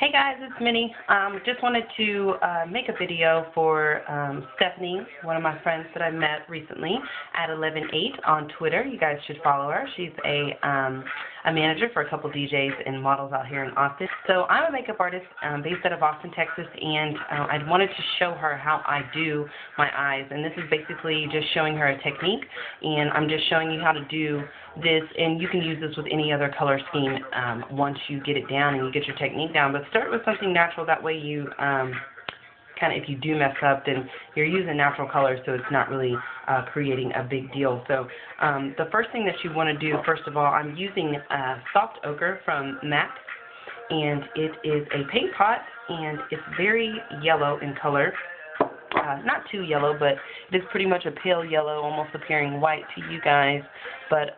Hey guys, it's Minnie. Just wanted to make a video for Stephanie, one of my friends that I met recently at 11/8 on Twitter. You guys should follow her. She's a manager for a couple DJs and models out here in Austin. So I'm a makeup artist based out of Austin, Texas, and I wanted to show her how I do my eyes. And this is basically just showing her a technique, and I'm just showing you how to do this, and you can use this with any other color scheme once you get it down and you get your technique down. But start with something natural. That way you kind of, if you do mess up, then you're using natural colors, so it's not really creating a big deal. So the first thing that you want to do, first of all, I'm using Soft Ochre from MAC, and it is a paint pot, and it's very yellow in color. Not too yellow, but it is pretty much a pale yellow, almost appearing white to you guys. But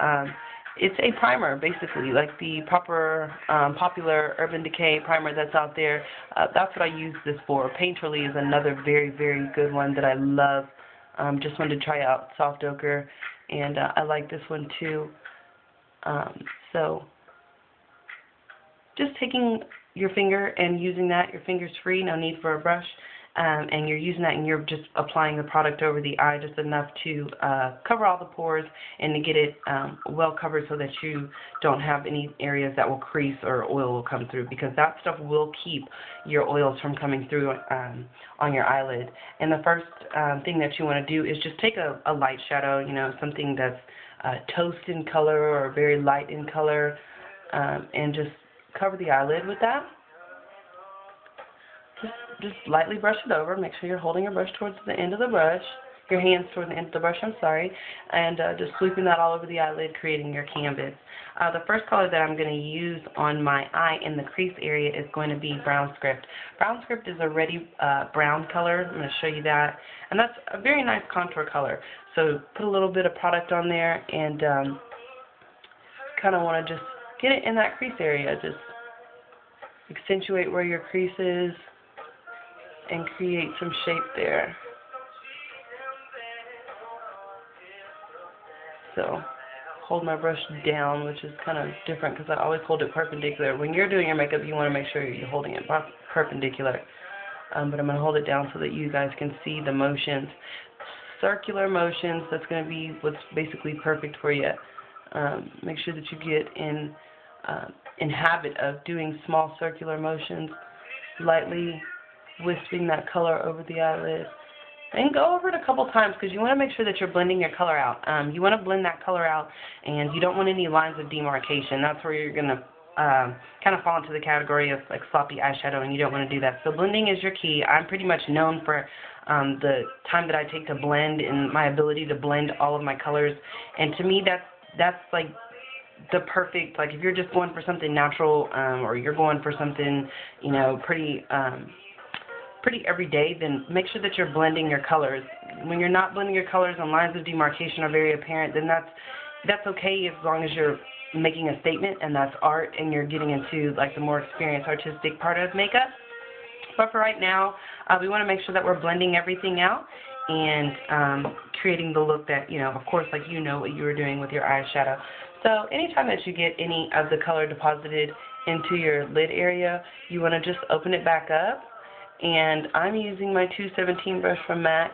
it's a primer, basically, like the popular Urban Decay primer that's out there. That's what I use this for. Painterly is another very, very good one that I love. Just wanted to try out Soft Ochre, and I like this one too. So just taking your finger and using that, your finger's free, no need for a brush. And you're using that and you're just applying the product over the eye just enough to cover all the pores and to get it well covered so that you don't have any areas that will crease or oil will come through, because that stuff will keep your oils from coming through on your eyelid. And the first thing that you want to do is just take a light shadow, you know, something that's toast in color or very light in color, and just cover the eyelid with that. Just lightly brush it over. Make sure you're holding your brush towards the end of the brush, your hands toward the end of the brush, and just sweeping that all over the eyelid, creating your canvas. The first color that I'm going to use on my eye in the crease area is going to be Brown Script. Brown Script is a reddy brown color. I'm going to show you that, and that's a very nice contour color. So put a little bit of product on there, and kind of want to just get it in that crease area. Just accentuate where your crease is and create some shape there. So hold my brush down, which is kind of different because I always hold it perpendicular. When you're doing your makeup, you want to make sure you're holding it perpendicular. But I'm going to hold it down so that you guys can see the motions. Circular motions, that's going to be what's basically perfect for you. Make sure that you get in habit of doing small circular motions, lightly wisping that color over the eyelid. And go over it a couple times because you want to make sure that you're blending your color out. You want to blend that color out, and you don't want any lines of demarcation. That's where you're going to kind of fall into the category of like sloppy eyeshadow, and you don't want to do that. So blending is your key. I'm pretty much known for the time that I take to blend and my ability to blend all of my colors. And to me, that's like the perfect, like if you're just going for something natural, or you're going for something, you know, pretty everyday, then make sure that you're blending your colors. When you're not blending your colors and lines of demarcation are very apparent, then that's okay as long as you're making a statement and that's art and you're getting into like the more experienced artistic part of makeup. But for right now, we want to make sure that we're blending everything out and creating the look that, you know, of course, like you know what you were doing with your eyeshadow. So anytime that you get any of the color deposited into your lid area, you want to just open it back up. And I'm using my 217 brush from MAC,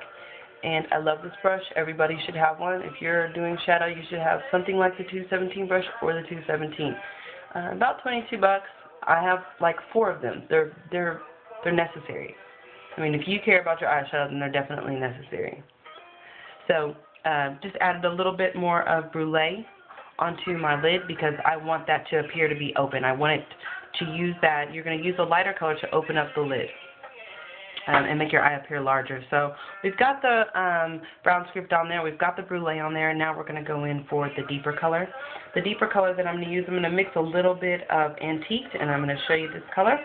and I love this brush. Everybody should have one. If you're doing shadow, you should have something like the 217 brush or the 217. About $22. I have like 4 of them. They're necessary. I mean, if you care about your eyeshadow, then they're definitely necessary. So just added a little bit more of Brulee onto my lid because I want that to appear to be open. I want it to use that. You're going to use a lighter color to open up the lid. And make your eye appear larger. So we've got the Brown Script on there, we've got the Brulee on there, and now we're going to go in for the deeper color. The deeper color that I'm going to use, I'm going to mix a little bit of Antiqued, and I'm going to show you this color.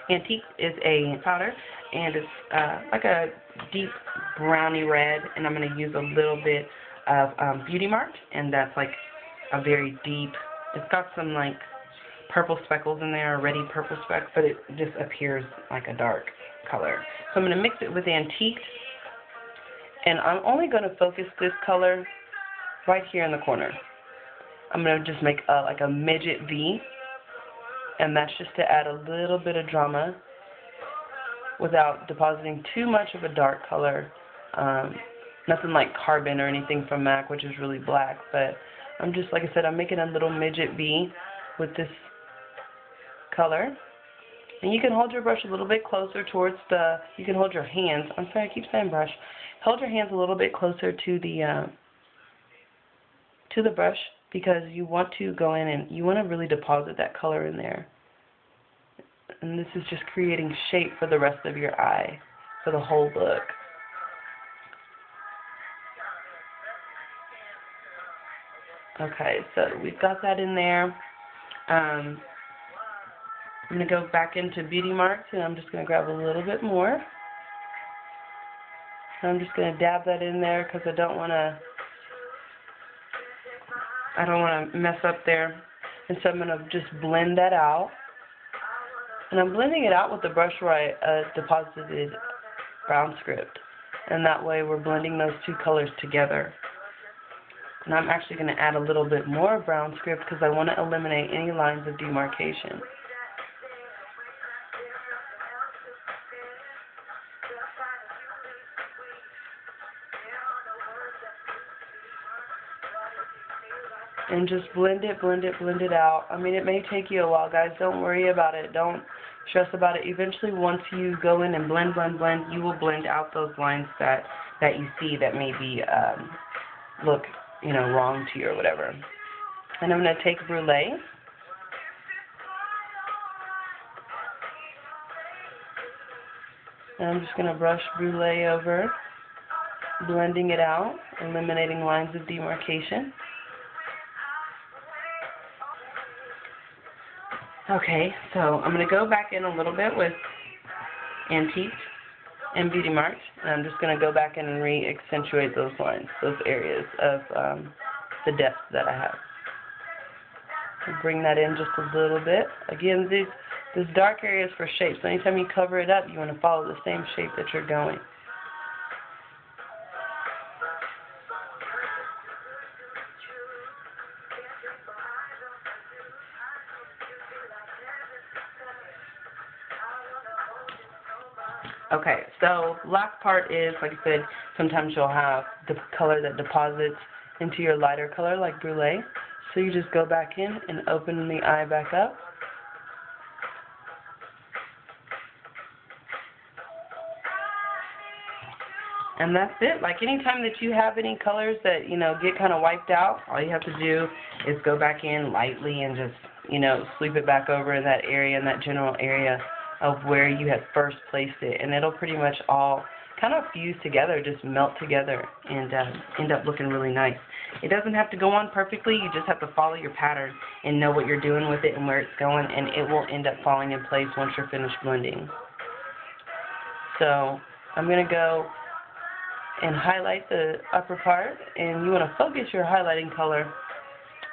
Antiqued is a powder, and it's like a deep browny red, and I'm going to use a little bit of Beauty Mark, and that's like a very deep, it's got some like purple speckles in there, reddy purple specks, but it just appears like a dark color. So I'm going to mix it with Antiqued, and I'm only going to focus this color right here in the corner. I'm going to just make like a midget V, And that's just to add a little bit of drama without depositing too much of a dark color. Nothing like Carbon or anything from MAC, which is really black, but I'm just, like I said, I'm making a little midget V with this color. And you can hold your brush a little bit closer towards you can hold your hands, I'm sorry, I keep saying brush. Hold your hands a little bit closer to the brush, because you want to go in and you want to really deposit that color in there. And this is just creating shape for the rest of your eye, for the whole look. Okay, so we've got that in there. I'm going to go back into Beauty Marks, and I'm just going to grab a little bit more. I'm just going to dab that in there because I don't want to mess up there. And so I'm going to just blend that out. And I'm blending it out with the brush where I deposited brown script. And that way we're blending those two colors together. And I'm actually going to add a little bit more brown script because I want to eliminate any lines of demarcation. And just blend it out. I mean, it may take you a while, guys. Don't worry about it. Don't stress about it. Eventually, once you go in and blend, you will blend out those lines that you see that maybe look, wrong to you or whatever. And I'm going to take Brulee. And I'm just going to brush Brulee over, blending it out, eliminating lines of demarcation. Okay, so I'm going to go back in a little bit with Antique and Beauty Marks, and I'm just going to go back in and re-accentuate those lines, those areas of the depth that I have. I'll bring that in just a little bit. Again, this dark area is for shape, so anytime you cover it up, you want to follow the same shape that you're going. Okay, so last part is, like I said, sometimes you'll have the color that deposits into your lighter color, like Brulee. So you just go back in and open the eye back up. And that's it. Like anytime that you have any colors that, get kind of wiped out, all you have to do is go back in lightly and just, sweep it back over in that area, in that general area of where you had first placed it, and it'll pretty much all kind of fuse together, just melt together, and end up looking really nice. It doesn't have to go on perfectly, you just have to follow your pattern and know what you're doing with it and where it's going, and it will end up falling in place once you're finished blending. So I'm going to go and highlight the upper part, and you want to focus your highlighting color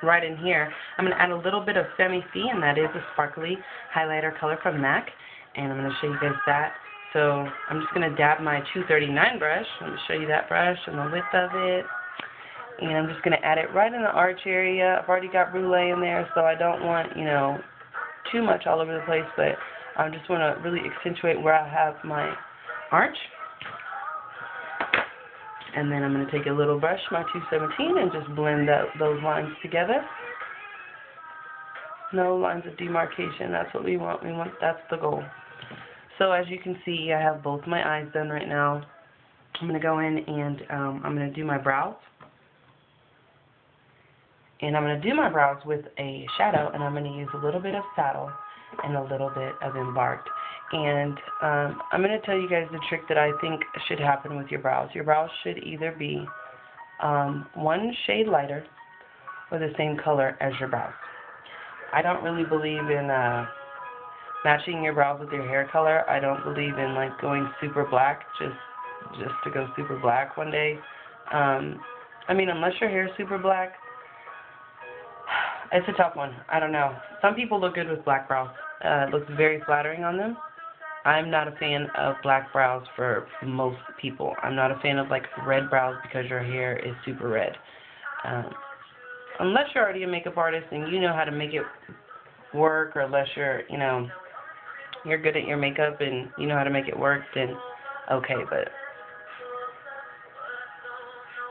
right in here. I'm going to add a little bit of Femi Fi, and that is a sparkly highlighter color from MAC. And I'm going to show you guys that. So I'm just going to dab my 239 brush. Let me show you that brush and the width of it. And I'm just going to add it right in the arch area. I've already got Brulee in there, so I don't want, too much all over the place. But I just want to really accentuate where I have my arch. And then I'm going to take a little brush, my 217, and just blend those lines together. No lines of demarcation. That's what we want. That's the goal. So as you can see, I have both my eyes done right now. I'm going to go in and I'm going to do my brows. And I'm going to do my brows with a shadow, and I'm going to use a little bit of Saddle and a little bit of Embarked. And I'm going to tell you guys the trick that I think should happen with your brows. Your brows should either be one shade lighter or the same color as your brows. I don't really believe in matching your brows with your hair color. I don't believe in going super black just to go super black one day. I mean, unless your hair is super black, it's a tough one. I don't know. Some people look good with black brows. It looks very flattering on them. I'm not a fan of black brows for most people. I'm not a fan of red brows because your hair is super red. Unless you're already a makeup artist and you know how to make it work, or unless you're, you're good at your makeup and you know how to make it work, then okay. But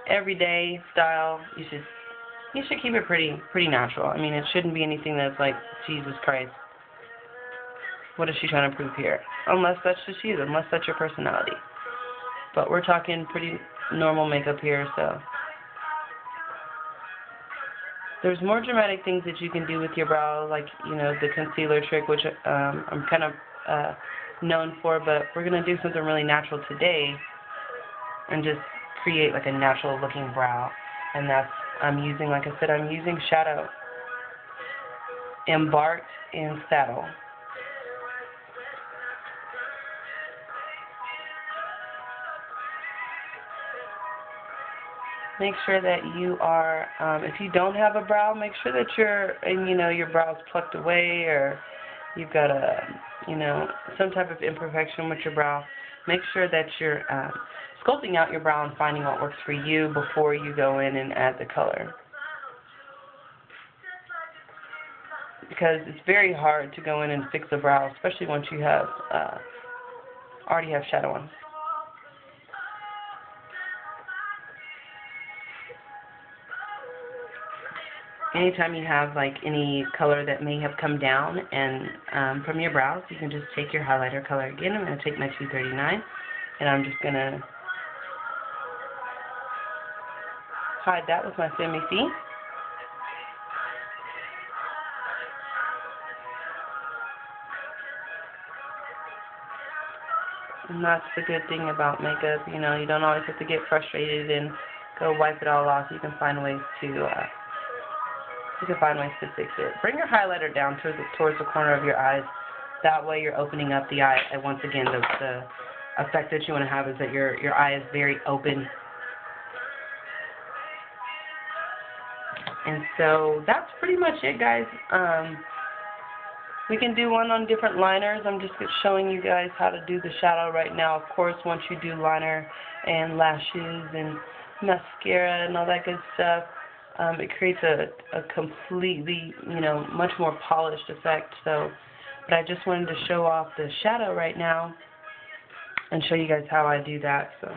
everyday style, you should keep it pretty natural. I mean, it shouldn't be anything that's like, Jesus Christ, what is she trying to prove here? Unless that's just you, unless that's your personality. But we're talking pretty normal makeup here, so. There's more dramatic things that you can do with your brow, like, the concealer trick, which I'm kind of known for, but we're going to do something really natural today and just create like a natural looking brow. And that's, like I said, I'm using Shadow Embarked in Saddle. Make sure that you are, if you don't have a brow, make sure that your brow's plucked away, or you've got some type of imperfection with your brow. Make sure that you're sculpting out your brow and finding what works for you before you go in and add the color. Because it's very hard to go in and fix a brow, especially once you have already have shadow on. Anytime you have like any color that may have come down and from your brows, you can just take your highlighter color again. I'm going to take my 239 and I'm just going to hide that with my Femme C. And that's the good thing about makeup. You don't always have to get frustrated and go wipe it all off. You can find ways to fix it. Bring your highlighter down towards the corner of your eyes. That way you're opening up the eye. And once again, the effect that you want to have is that your eye is very open. And so that's pretty much it, guys. We can do one on different liners. I'm just showing you guys how to do the shadow right now. Of course, once you do liner and lashes and mascara and all that good stuff, it creates a completely, much more polished effect. So, but I just wanted to show off the shadow right now and show you guys how I do that. So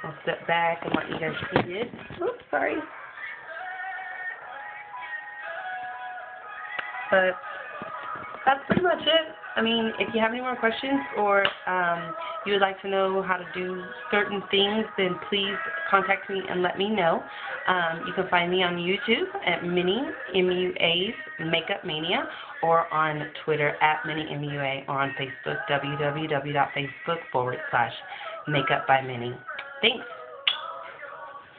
I'll step back and let you guys see it. Oops, sorry. But that's pretty much it. I mean, if you have any more questions or you would like to know how to do certain things, then please contact me and let me know. You can find me on YouTube at Minnie, M-U-A's Makeup Mania, or on Twitter at Minnie MUA, or on Facebook, www.facebook.com/makeupbyminnie. Thanks.